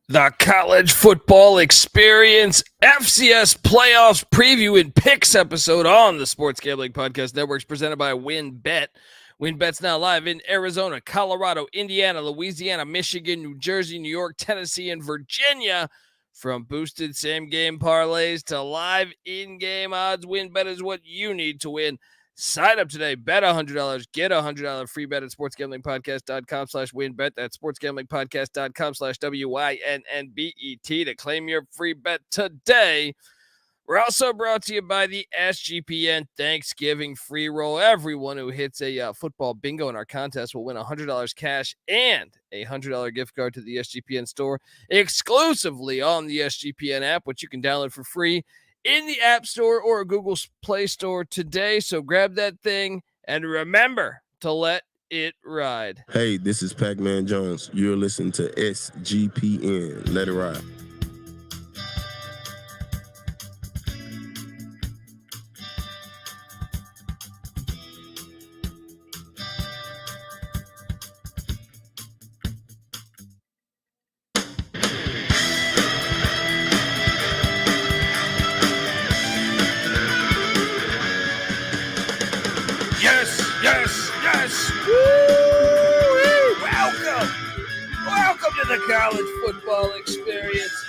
The college football experience FCS playoffs preview and picks episode on the Sports Gambling Podcast Network is presented by WynnBET. WynnBET's now live in Arizona, Colorado, Indiana, Louisiana, Michigan, New Jersey, New York, Tennessee, and Virginia. From boosted same-game parlays to live in-game odds, WynnBET is what you need to win. Sign up today, bet $100, get $100 free bet at sportsgamblingpodcast.com/WynnBET. That's sportsgamblingpodcast.com/WYNNBET to claim your free bet today. We're also brought to you by the SGPN Thanksgiving free roll. Everyone who hits a football bingo in our contest will win $100 cash and a $100 gift card to the SGPN store exclusively on the SGPN app, which you can download for free in the App Store or Google Play Store today. So grab that thing and remember to let it ride. Hey, this is Pac-Man Jones. You're listening to SGPN. Let it ride. Welcome to the college football experience.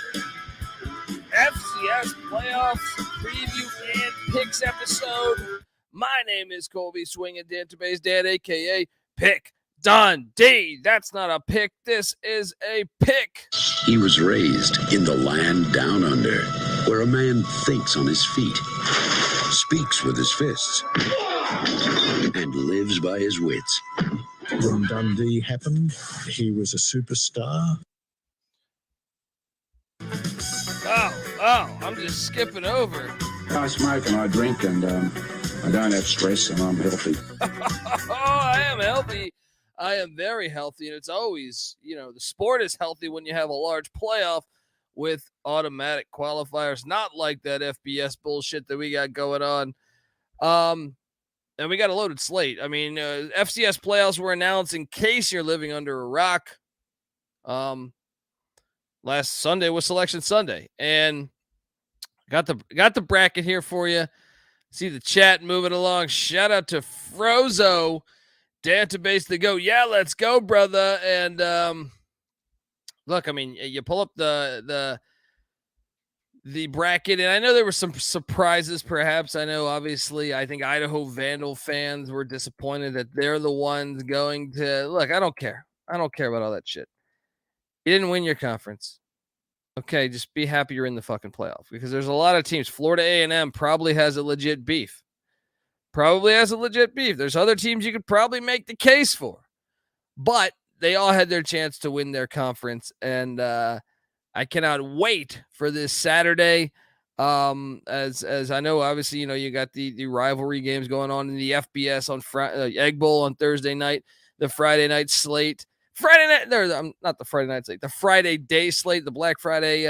FCS playoffs preview and picks episode. My name is Colby Swinging Database Dad, a.k.a. Pick Dundee. That's not a pick. This is a pick. He was raised in the land down under, where a man thinks on his feet, speaks with his fists, and lives by his wits. When Dundee happened, he was a superstar. I'm just skipping over. I smoke and I drink and I don't have stress and I'm healthy. I am healthy. I am very healthy. And it's always, the sport is healthy when you have a large playoff with automatic qualifiers, not like that FBS bullshit that we got going on. And we got a loaded slate. I mean, FCS playoffs were announced in case you're living under a rock. Last Sunday was Selection Sunday, and got the bracket here for you. See the chat moving along. Shout out to Frozo Database to go. Yeah, let's go, brother. And look, I mean, you pull up the bracket, and I know there were some surprises, perhaps. I know, obviously, I think Idaho Vandal fans were disappointed that they're the ones going to look. I don't care. I don't care about all that shit. You didn't win your conference. Okay, just be happy you're in the fucking playoff, because there's a lot of teams. Florida A&M probably has a legit beef. There's other teams you could probably make the case for, but they all had their chance to win their conference, and I cannot wait for this Saturday. As I know, obviously, you got the rivalry games going on in the FBS on Friday, Egg Bowl on Thursday night, the Friday night slate. Not the Friday night slate, the Friday day slate, the Black Friday,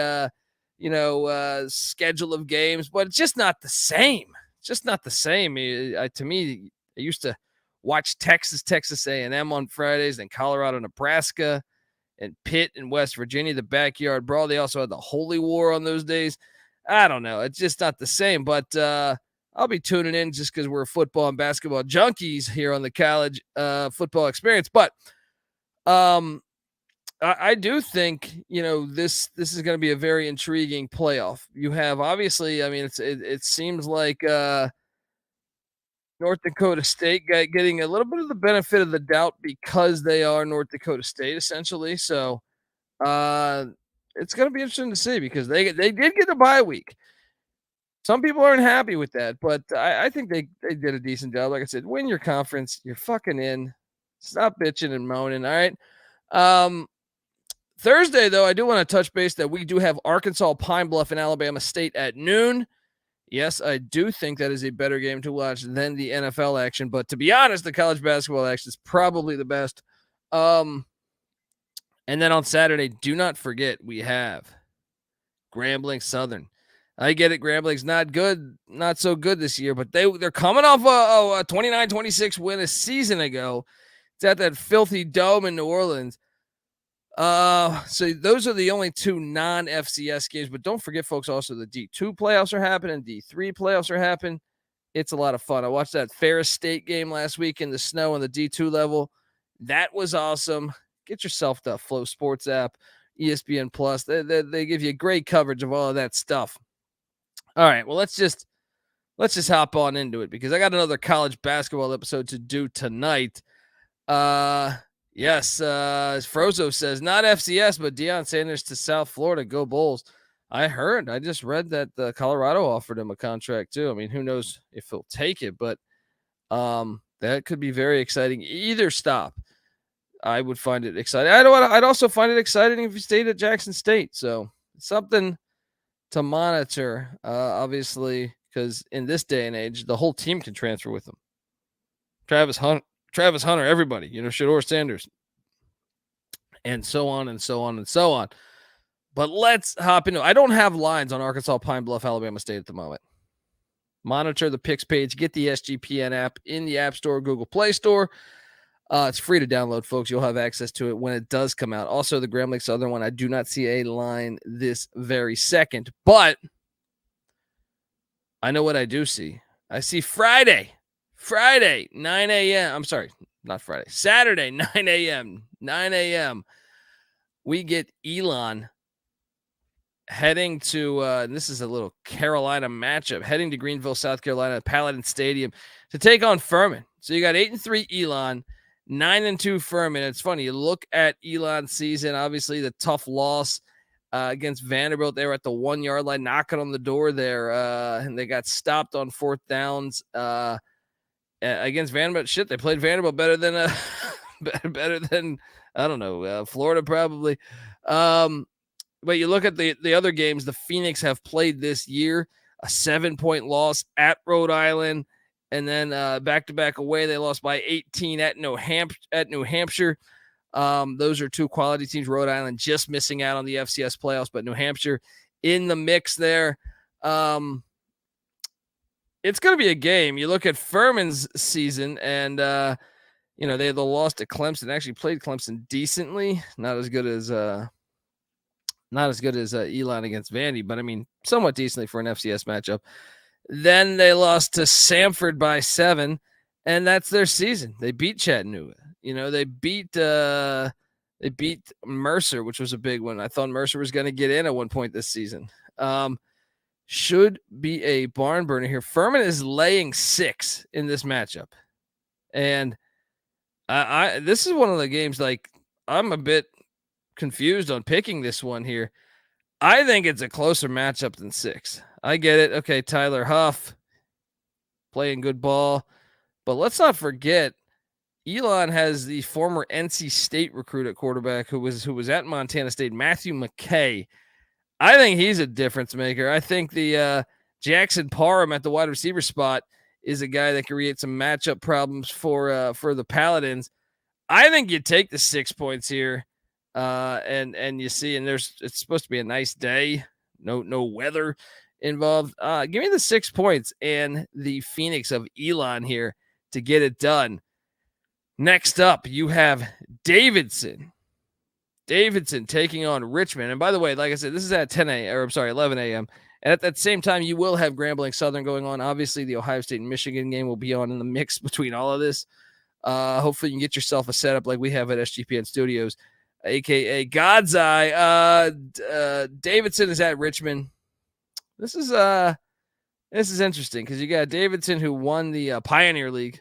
schedule of games, but it's just not the same. To me, I used to watch Texas A&M on Fridays, then Colorado, Nebraska, and Pitt and West Virginia, the backyard brawl. They also had the Holy War on those days. I don't know. It's just not the same, but I'll be tuning in just because we're football and basketball junkies here on the college football experience. But I do think, this is going to be a very intriguing playoff. You have, obviously, I mean, it seems like North Dakota State getting a little bit of the benefit of the doubt because they are North Dakota State, essentially. So it's going to be interesting to see, because they did get a bye week. Some people aren't happy with that, but I think they did a decent job. Like I said, win your conference. You're fucking in. Stop bitching and moaning, all right? Thursday, though, I do want to touch base that we do have Arkansas Pine Bluff and Alabama State at noon. Yes, I do think that is a better game to watch than the NFL action, but to be honest, the college basketball action is probably the best. And then on Saturday, do not forget, we have Grambling Southern. I get it, Grambling's not so good this year, but they're coming off a 29-26 win a season ago. It's at that filthy dome in New Orleans. So those are the only two non-FCS games, but don't forget, folks, also the D2 playoffs are happening, D3 playoffs are happening. It's a lot of fun. I watched that Ferris State game last week in the snow on the D2 level. That was awesome. Get yourself the Flow Sports app, ESPN Plus. They give you great coverage of all of that stuff. All right, well, let's just hop on into it because I got another college basketball episode to do tonight. Yes, Frozo says not FCS, but Deion Sanders to South Florida. Go Bulls. I just read that Colorado offered him a contract too. I mean, who knows if he'll take it, but that could be very exciting. Either stop, I would find it exciting. I'd also find it exciting if he stayed at Jackson State. So something to monitor, obviously, because in this day and age, the whole team can transfer with him. Travis Hunter, everybody, Shedeur Sanders, and so on and so on and so on. But let's hop into it. I don't have lines on Arkansas Pine Bluff, Alabama State at the moment. Monitor the picks page. Get the SGPN app in the App Store, Google Play Store. It's free to download, folks. You'll have access to it when it does come out. Also, the Grambling Southern one, I do not see a line this very second. But I know what I do see. I see Friday, 9 a.m. I'm sorry, not Friday. Saturday, 9 a.m. 9 a.m. We get Elon heading to, this is a little Carolina matchup, heading to Greenville, South Carolina, Paladin Stadium to take on Furman. So you got 8-3 Elon, 9-2 Furman. It's funny. You look at Elon's season, obviously the tough loss against Vanderbilt. They were at the 1 yard line, knocking on the door there, and they got stopped on fourth downs against Vanderbilt. They played Vanderbilt better than I don't know, Florida probably. But you look at the other games the Phoenix have played this year, a 7-point loss at Rhode Island, and then back-to-back away, they lost by 18 at New Hampshire. Those are two quality teams. Rhode Island just missing out on the FCS playoffs, but New Hampshire in the mix there. It's going to be a game. You look at Furman's season, and they had the loss to Clemson. Actually played Clemson decently, not as good as Elon against Vandy, but I mean somewhat decently for an FCS matchup. Then they lost to Samford by 7, and that's their season. They beat Chattanooga. They beat Mercer, which was a big one. I thought Mercer was going to get in at one point this season. Should be a barn burner here. Furman is laying 6 in this matchup, and this is one of the games, like, I'm a bit confused on picking this one here. I think it's a closer matchup than 6. I get it. Okay, Tyler Huff playing good ball, but let's not forget Elon has the former NC State recruit at quarterback who was at Montana State, Matthew McKay. I think he's a difference maker. I think the Jackson Parham at the wide receiver spot is a guy that can create some matchup problems for the Paladins. I think you take the 6 points here, and you see, and it's supposed to be a nice day, no weather involved. Give me the 6 points and the Phoenix of Elon here to get it done. Next up, you have Davidson taking on Richmond. And by the way, like I said, this is at 11 a.m. And at that same time, you will have Grambling Southern going on. Obviously, the Ohio State and Michigan game will be on in the mix between all of this. Hopefully, you can get yourself a setup like we have at SGPN Studios, a.k.a. God's Eye. Davidson is at Richmond. This is interesting because you got Davidson, who won the Pioneer League.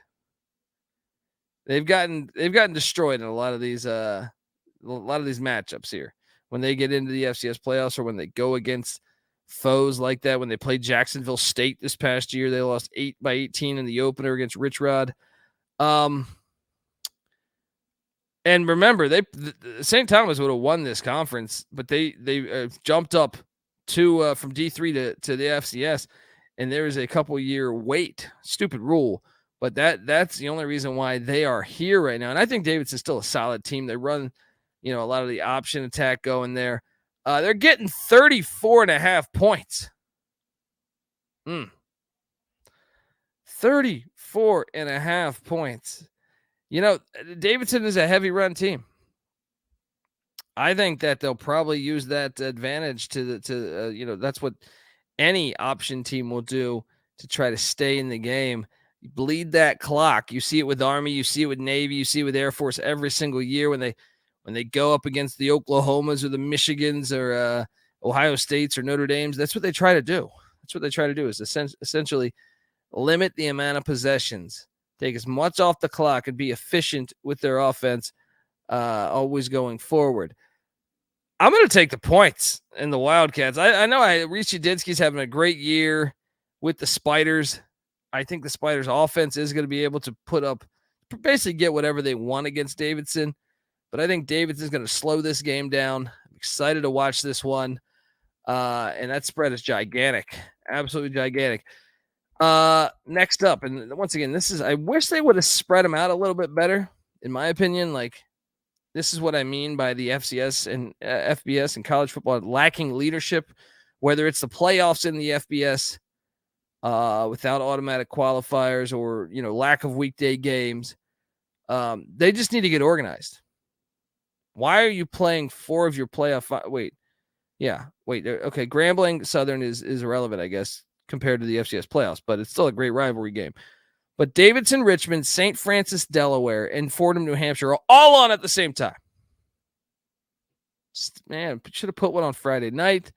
They've gotten destroyed in a lot of these matchups here when they get into the FCS playoffs or when they go against foes like that. When they played Jacksonville State this past year, they lost 8-18 in the opener against Rich Rod. And remember, St. Thomas would have won this conference, but they jumped up from D3 to the FCS, and there is a couple year wait. Stupid rule. But that's the only reason why they are here right now. And I think Davidson's still a solid team. They run, a lot of the option attack going there. They're getting 34.5 points. 34.5 points. Davidson is a heavy run team. I think that they'll probably use that advantage that's what any option team will do to try to stay in the game. You bleed that clock. You see it with Army, you see it with Navy, you see it with Air Force every single year when they go up against the Oklahomas or the Michigans or Ohio States or Notre Dames. That's what they try to do. That's what they try to do is essentially limit the amount of possessions, take as much off the clock, and be efficient with their offense, always going forward. I'm going to take the points in the Wildcats. I know Reese Udinsky's having a great year with the Spiders. I think the Spiders' offense is going to be able to basically get whatever they want against Davidson. But I think Davidson's going to slow this game down. I'm excited to watch this one. And that spread is gigantic. Absolutely gigantic. Next up, and once again, I wish they would have spread them out a little bit better, in my opinion. Like, this is what I mean by the FCS and FBS and college football lacking leadership, whether it's the playoffs in the FBS without automatic qualifiers or, lack of weekday games. They just need to get organized. Why are you playing 4 of your playoff? Okay. Grambling Southern is irrelevant, I guess, compared to the FCS playoffs, but it's still a great rivalry game. But Davidson, Richmond, St. Francis, Delaware, and Fordham, New Hampshire are all on at the same time. Man, should have put one on Friday night.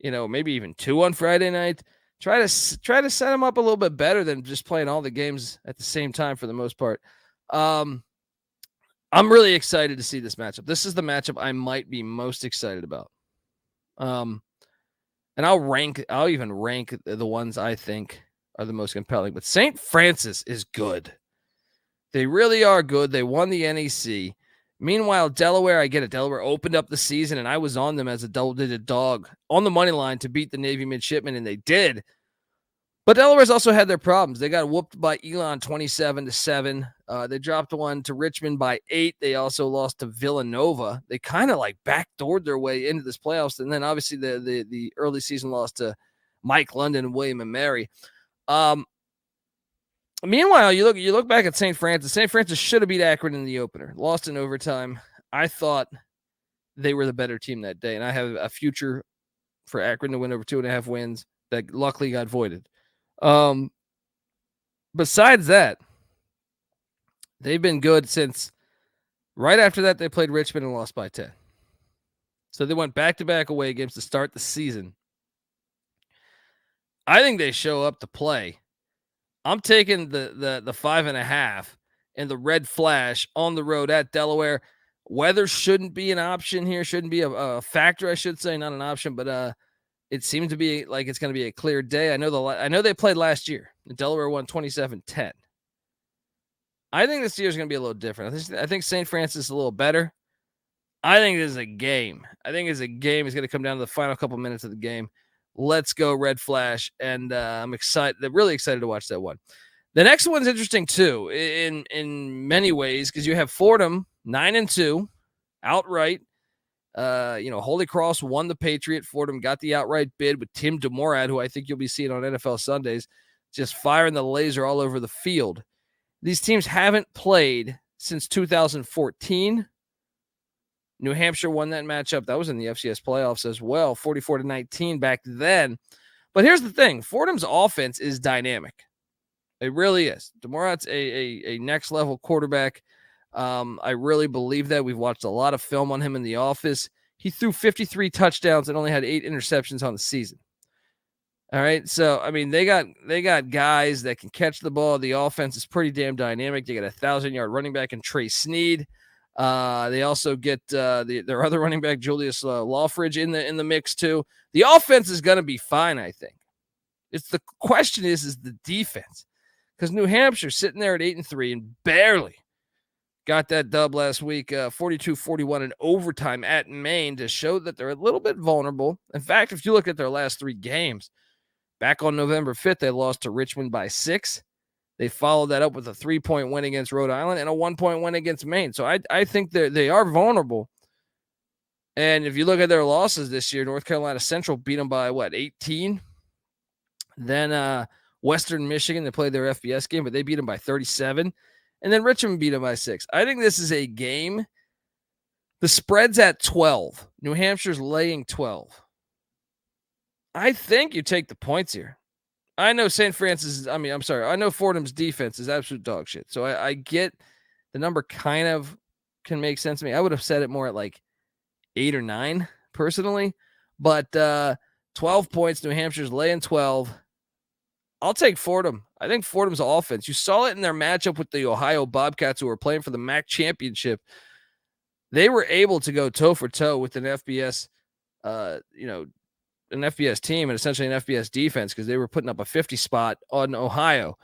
Maybe even 2 on Friday night. Try to set them up a little bit better than just playing all the games at the same time for the most part. I'm really excited to see this matchup. This is the matchup I might be most excited about. And I'll even rank the ones I think are the most compelling. But St. Francis is good. They really are good. They won the NEC. Meanwhile, Delaware, I get it. Delaware opened up the season, and I was on them as a double-digit dog on the money line to beat the Navy midshipmen, and they did. But Delaware's also had their problems. They got whooped by Elon 27-7. They dropped one to Richmond by 8. They also lost to Villanova. They kind of backdoored their way into this playoffs. And then obviously the early season loss to Mike London, William and Mary. Meanwhile, you look back at St. Francis. St. Francis should have beat Akron in the opener. Lost in overtime. I thought they were the better team that day. And I have a future for Akron to win over 2.5 wins that luckily got voided. Besides that, they've been good since right after that they played Richmond and lost by 10. So they went back-to-back away games to start the season. I think they show up to play. I'm taking the 5.5 and the red flash on the road at Delaware. Weather shouldn't be an option here, shouldn't be a factor, I should say, not an option, but it seems to be like it's going to be a clear day. I know they played last year. Delaware won 27-10. I think this year is going to be a little different. I think St. Francis is a little better. I think this is a game. It's going to come down to the final couple minutes of the game. Let's go Red Flash, and I'm excited. They're really excited to watch that one. The next one's interesting too, in many ways, because you have Fordham 9-2 outright. Holy Cross won the Patriot. Fordham got the outright bid with Tim DeMorat, who I think you'll be seeing on NFL Sundays, just firing the laser all over the field. These teams haven't played since 2014. New Hampshire won that matchup. That was in the FCS playoffs as well, 44-19 back then. But here's the thing. Fordham's offense is dynamic. It really is. DeMorat's a next-level quarterback. I really believe that. We've watched a lot of film on him in the office. He threw 53 touchdowns and only had 8 interceptions on the season. All right, so, they got guys that can catch the ball. The offense is pretty damn dynamic. They got a 1,000-yard running back in Trey Sneed. They also get their other running back, Julius Lawfridge, in the mix too. The offense is going to be fine, I think. It's the question is the defense, because New Hampshire sitting there at 8-3 and barely got that dub last week, 42-41 in overtime at Maine, to show that they're a little bit vulnerable. In fact, if you look at their last 3 games, back on November 5th, they lost to Richmond by 6. They followed that up with a 3-point win against Rhode Island and a 1-point win against Maine. So I think they are vulnerable. And if you look at their losses this year, North Carolina Central beat them by, 18? Then Western Michigan, they played their FBS game, but they beat them by 37. And then Richmond beat them by 6. I think this is a game The spread's at 12. New Hampshire's laying 12. I think you take the points here. I know I know Fordham's defense is absolute dog shit. So I get the number kind of can make sense to me. I would have said it more at like 8 or 9 personally, but 12 points, New Hampshire's laying 12. I'll take Fordham. I think Fordham's offense. You saw it in their matchup with the Ohio Bobcats who were playing for the MAC championship. They were able to go toe for toe with an FBS, an FBS team and essentially an FBS defense because they were putting up a 50 spot on Ohio.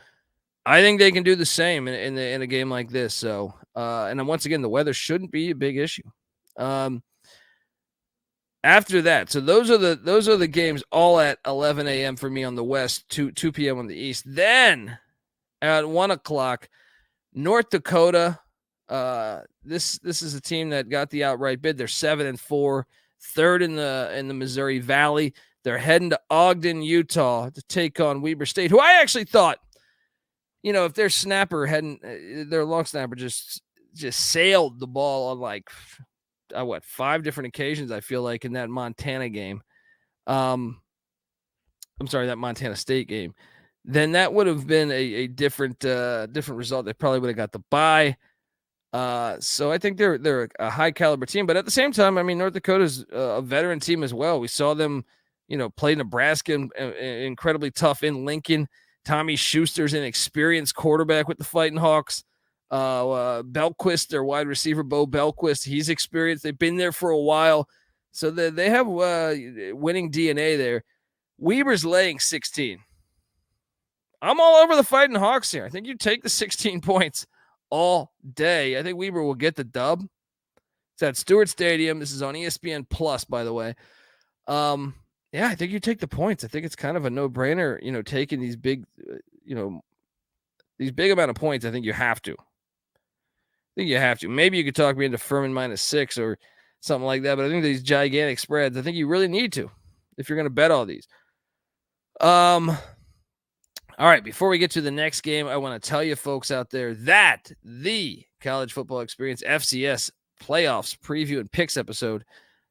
I think they can do the same in a game like this. So, and then once again, the weather shouldn't be a big issue. After that, so those are the games all at 11 a.m. for me on the West, 2 p.m. on the East. Then at 1 o'clock, North Dakota. This is a team that got the outright bid. They're 7-4, third in the Missouri Valley. They're heading to Ogden, Utah, to take on Weber State, who I actually thought, if their snapper their long snapper just sailed the ball on like 5 different occasions, I feel like, in that Montana game. I'm sorry, that Montana State game. Then that would have been a different result. They probably would have got the bye. So I think they're a high caliber team, but at the same time, I mean, North Dakota's a veteran team as well. We saw them, play Nebraska incredibly tough in Lincoln. Tommy Shuster's an experienced quarterback with the Fighting Hawks. Belquist, their wide receiver, Bo Belquist, he's experienced. They've been there for a while. So they have winning DNA there. Weber's laying 16. I'm all over the Fighting Hawks here. I think you take the 16 points all day. I think Weber will get the dub. It's at Stewart Stadium. This is on ESPN Plus, by the way. I think you take the points. I think it's kind of a no-brainer, taking these big, these big amount of points. I think you have to. Maybe you could talk me into Furman -6 or something like that, but I think these gigantic spreads, I think you really need to if you're going to bet all these. All right, before we get to the next game, I want to tell you folks out there that the College Football Experience FCS Playoffs Preview and Picks episode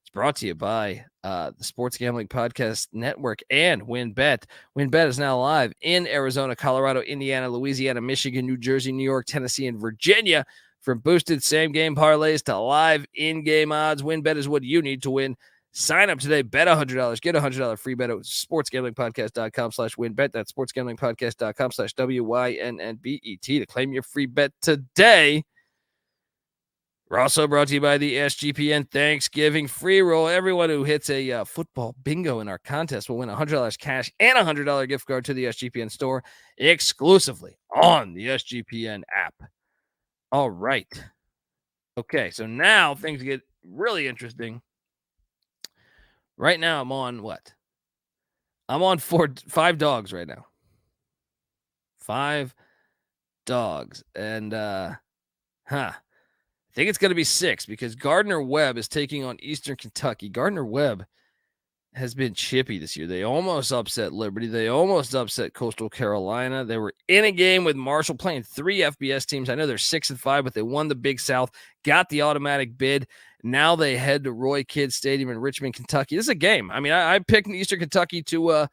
is brought to you by the Sports Gambling Podcast Network and WinBet. WinBet is now live in Arizona, Colorado, Indiana, Louisiana, Michigan, New Jersey, New York, Tennessee, and Virginia. From boosted same-game parlays to live in-game odds, WinBet is what you need to win. Sign up today, bet $100, get a $100 free bet at sportsgamblingpodcast.com/winbet. That's sportsgamblingpodcast.com/WYNNBET to claim your free bet today. We're also brought to you by the SGPN Thanksgiving free roll. Everyone who hits a football bingo in our contest will win $100 cash and a $100 gift card to the SGPN store exclusively on the SGPN app. All right. Okay, so now things get really interesting. Right now, I'm on what? I'm on 5 dogs right now. 5 dogs. And, I think it's going to be 6 because Gardner Webb is taking on Eastern Kentucky. Gardner Webb has been chippy this year. They almost upset Liberty. They almost upset Coastal Carolina. They were in a game with Marshall playing 3 FBS teams. I know they're 6-5, but they won the Big South, got the automatic bid. Now they head to Roy Kidd Stadium in Richmond, Kentucky. This is a game. I mean, I picked Eastern Kentucky to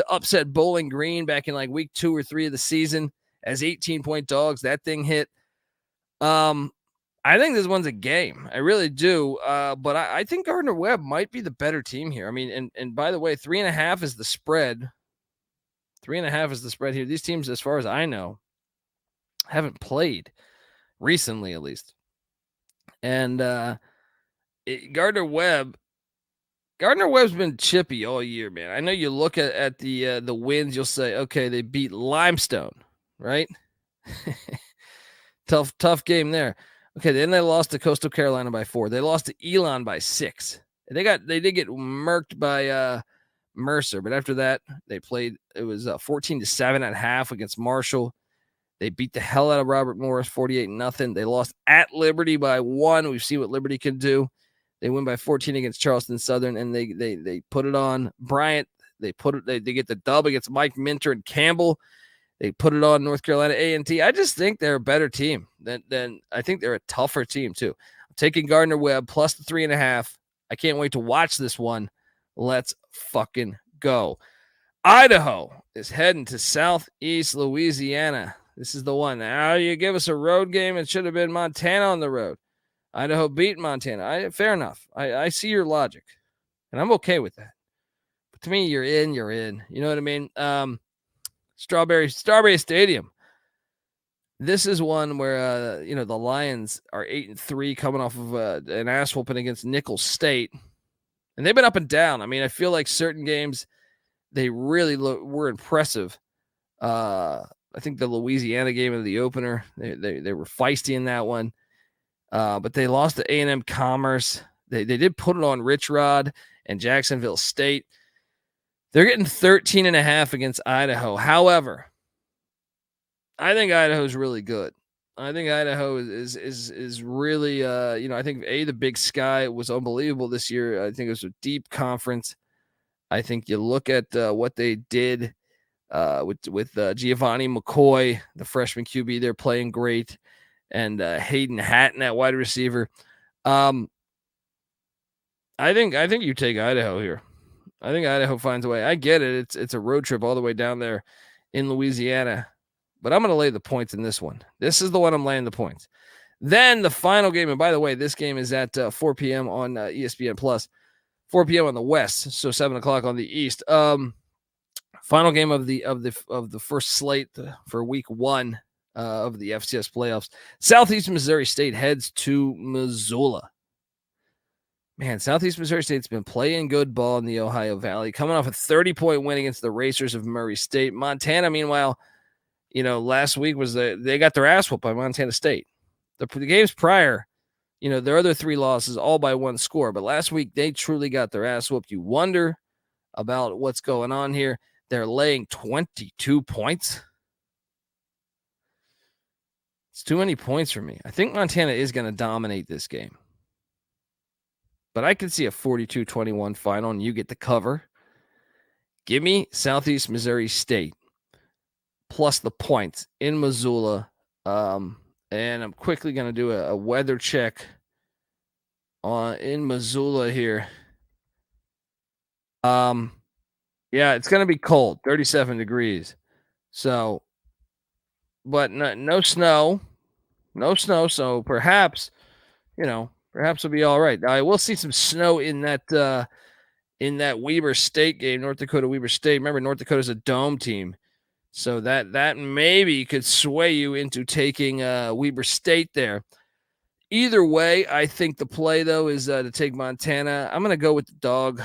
upset Bowling Green back in like week 2 or 3 of the season as 18-point dogs. That thing hit. I think this one's a game. I really do. But I think Gardner Webb might be the better team here. I mean, and by the way, 3.5 is the spread. 3.5 is the spread here. These teams, as far as I know, haven't played recently, at least. And Gardner Webb's been chippy all year, man. I know you look at the wins, you'll say, okay, they beat Limestone, right? Tough game there. Okay, then they lost to Coastal Carolina by 4. They lost to Elon by 6. They did get murked by Mercer, but after that, they played. It was 14-7 at half against Marshall. They beat the hell out of Robert Morris, 48-0. They lost at Liberty by 1. We've seen what Liberty can do. They win by 14 against Charleston Southern, and they put it on Bryant. They get the dub against Mike Minter and Campbell. They put it on North Carolina A&T. I just think they're a better team than I think they're a tougher team too. Taking Gardner Webb plus the 3.5. I can't wait to watch this one. Let's fucking go. Idaho is heading to Southeast Louisiana. This is the one. Now you give us a road game. It should have been Montana on the road. Idaho beat Montana. Fair enough. I see your logic, and I'm okay with that. But to me, you're in. You know what I mean? Strawberry Stadium. This is one where the Lions are 8-3, coming off of an ass whooping against Nicholls State, and they've been up and down. I mean, I feel like certain games they really were impressive. I think the Louisiana game of the opener, they were feisty in that one, but they lost to A&M Commerce. They did put it on Rich Rod and Jacksonville State. They're getting 13.5 against Idaho. However, I think Idaho's really good. I think Idaho is really, I think the Big Sky was unbelievable this year. I think it was a deep conference. I think you look at what they did with Giovanni McCoy, the freshman QB, they're playing great, and Hayden Hatton at wide receiver. I think you take Idaho here. I think Idaho finds a way. I get it. It's a road trip all the way down there in Louisiana. But I'm going to lay the points in this one. This is the one I'm laying the points. Then the final game, and by the way, this game is at 4 p.m. on ESPN Plus, 4 p.m. on the West, so 7 o'clock on the East. Final game of the first slate for Week 1 of the FCS playoffs. Southeast Missouri State heads to Missoula. Man, Southeast Missouri State's been playing good ball in the Ohio Valley, coming off a 30-point win against the Racers of Murray State. Montana, meanwhile, last week they got their ass whooped by Montana State. The games prior, their other 3 losses all by 1 score. But last week they truly got their ass whooped. You wonder about what's going on here. They're laying 22 points. It's too many points for me. I think Montana is going to dominate this game. But I could see a 42-21 final, and you get the cover. Give me Southeast Missouri State plus the points in Missoula. And I'm quickly going to do a weather check in Missoula here. Yeah, it's going to be cold, 37 degrees. So, but no snow. So perhaps we'll be all right. Now, I will see some snow in that Weber State game, North Dakota Weber State. Remember, North Dakota's a dome team. So that maybe could sway you into taking Weber State there. Either way, I think the play, though, is to take Montana. I'm going to go with the dog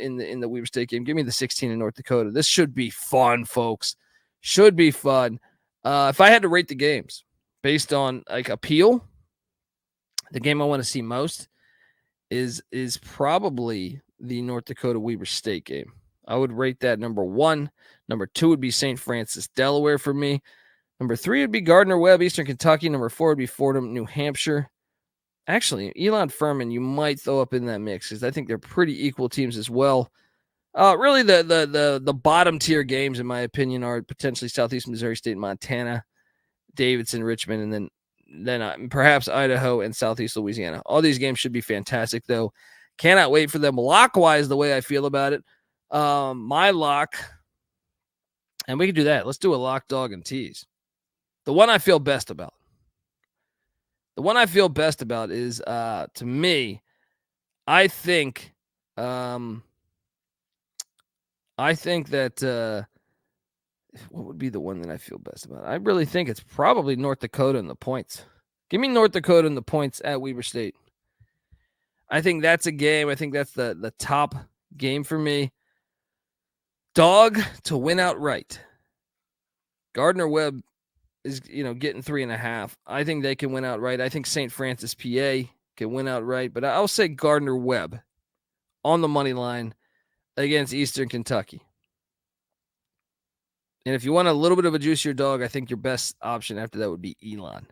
in the Weber State game. Give me the 16 in North Dakota. This should be fun, folks. Should be fun. If I had to rate the games based on appeal, the game I want to see most is probably the North Dakota Weber State game. I would rate that number 1. Number 2 would be St. Francis, Delaware for me. Number 3 would be Gardner Webb, Eastern Kentucky. Number 4 would be Fordham, New Hampshire. Actually, Elon Furman, you might throw up in that mix because I think they're pretty equal teams as well. Really, the bottom tier games, in my opinion, are potentially Southeast Missouri State, Montana, Davidson, Richmond, and then perhaps Idaho and Southeast Louisiana. All these games should be fantastic, though. Cannot wait for them. Lock-wise, the way I feel about it, my lock, and we can do that. Let's do a lock, dog, and tease. The one I feel best about. The one I feel best about is, to me, I think that what would be the one that I feel best about? I really think it's probably North Dakota and the points. Give me North Dakota and the points at Weber State. I think that's a game. I think that's the top game for me. Dog to win outright. Gardner Webb is, getting 3.5. I think they can win outright. I think St. Francis, PA can win outright, but I'll say Gardner Webb on the money line against Eastern Kentucky. And if you want a little bit of a juicier dog, I think your best option after that would be Elon.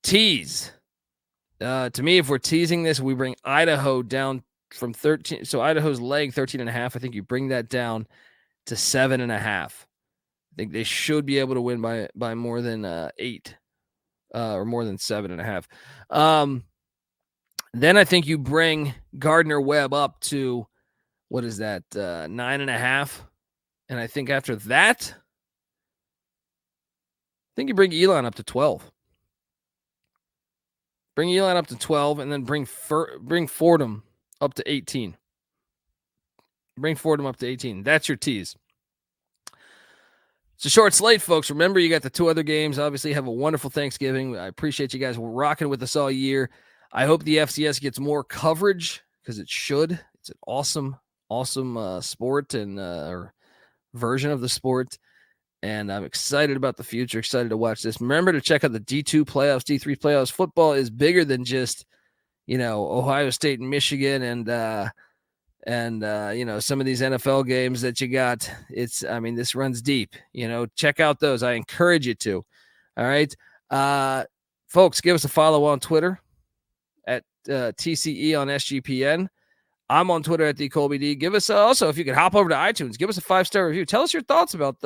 Tease. To me, if we're teasing this, we bring Idaho down from 13. So Idaho's laying 13.5. I think you bring that down to 7.5. I think they should be able to win by more than 8. or more than 7.5. Then I think you bring Gardner Webb up to, what is that, 9.5. And I think after that, I think you bring Elon up to 12. Bring Elon up to 12, and then bring Fordham up to 18. Bring Fordham up to 18. That's your tease. It's a short slate, folks. Remember, you got the 2 other games. Obviously, have a wonderful Thanksgiving. I appreciate you guys rocking with us all year. I hope the FCS gets more coverage because it should. It's an awesome sport and or version of the sport. And I'm excited about the future, excited to watch this. Remember to check out the D2 playoffs, D3 playoffs. Football is bigger than just, Ohio State and Michigan and some of these NFL games that you got. This runs deep. Check out those. I encourage you to. All right. Folks, give us a follow on Twitter at TCE on SGPN. I'm on Twitter at TheColbyD. Give us also, if you could hop over to iTunes, give us a 5-star review. Tell us your thoughts about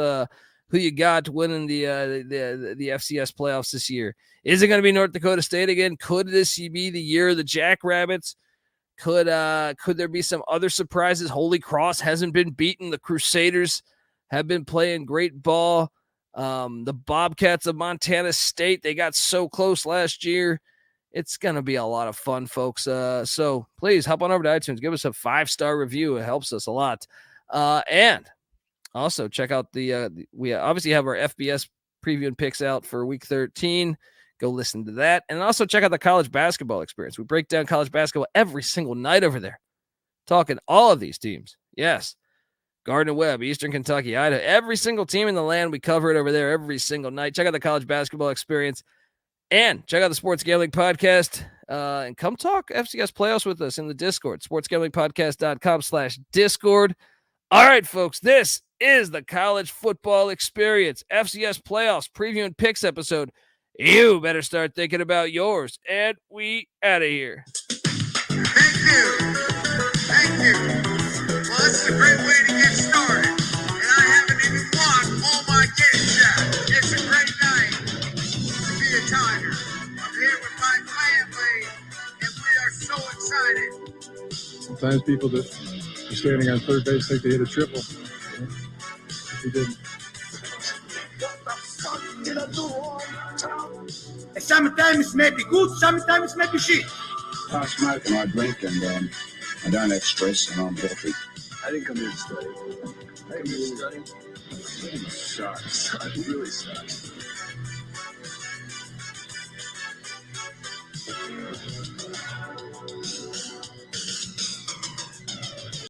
who you got winning the FCS playoffs this year. Is it going to be North Dakota State again? Could this be the year of the Jackrabbits? Could there be some other surprises? Holy Cross hasn't been beaten. The Crusaders have been playing great ball. The Bobcats of Montana State, they got so close last year. It's going to be a lot of fun, folks. So please hop on over to iTunes. Give us a 5-star review. It helps us a lot. And also check out we obviously have our FBS preview and picks out for week 13. Go listen to that. And also check out the college basketball experience. We break down college basketball every single night over there. Talking all of these teams. Yes. Gardner, Webb, Eastern Kentucky, Idaho. Every single team in the land, we cover it over there every single night. Check out the college basketball experience. And check out the Sports Gambling Podcast. And come talk FCS playoffs with us in the Discord. sportsgamblingpodcast.com/Discord. All right, folks. This is the college football experience. FCS playoffs preview and picks episode. You better start thinking about yours. And we out of here. Thank you. Well, this is a great way to get started. And I haven't even won all my games yet. It's a great night to be a Tiger. I'm here with my family, and we are so excited. Sometimes people that are standing on third base think they hit a triple. If you didn't. Sometimes it may be good, sometimes it may be shit. I smoke and I drink and I don't have stress and I'm healthy. I didn't come here to study. I came here to study. It sucks. It really sucks.